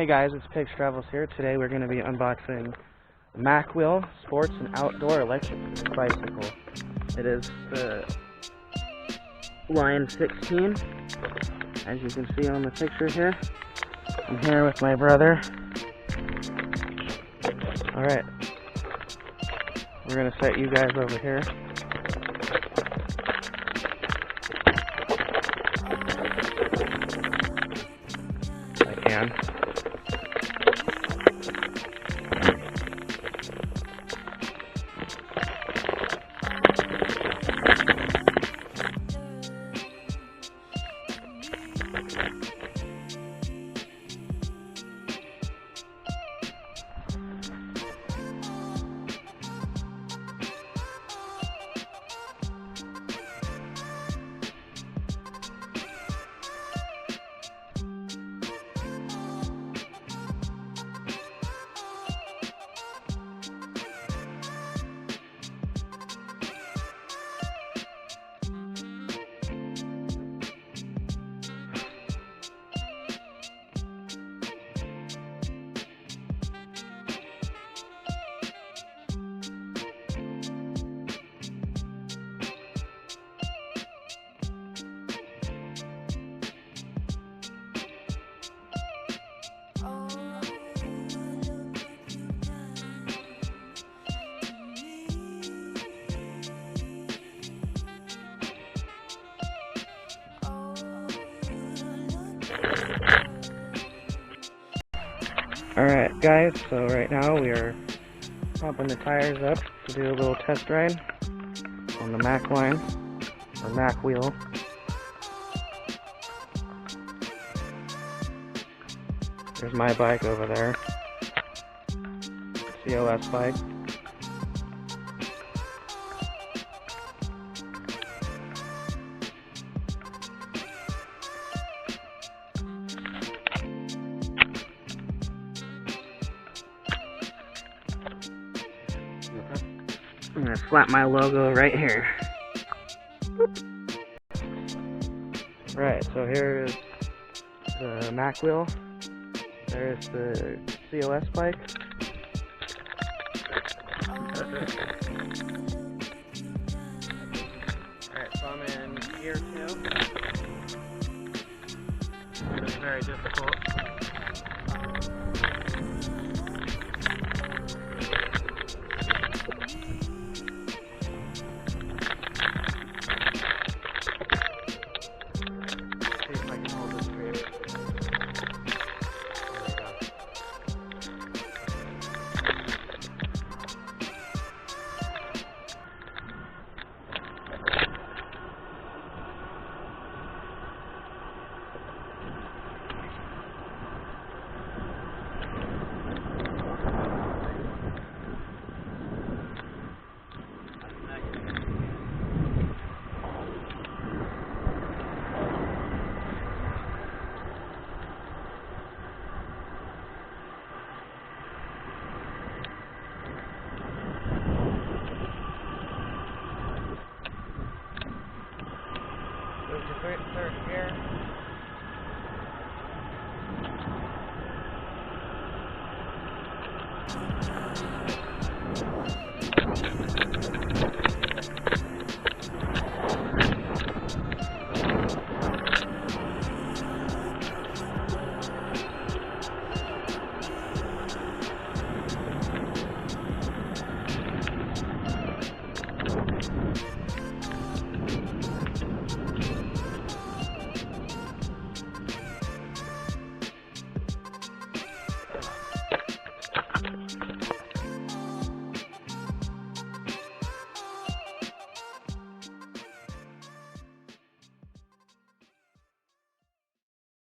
Hey guys, it's Pigs Travels here. Today we're going to be unboxing the Macwheel Sports and Outdoor Electric Bicycle. It is the lne-16, as you can see on the picture here. I'm here with my brother. Alright, we're going to set you guys over here. If I can. Alright guys, so right now we are pumping the tires up to do a little test ride on the Mac line, or Macwheel. There's my bike over there, COS bike. I'm gonna slap my logo right here. Right, so here is the Macwheel. There's the COS bike. Alright, so I'm in gear 2. It's very difficult. Third gear.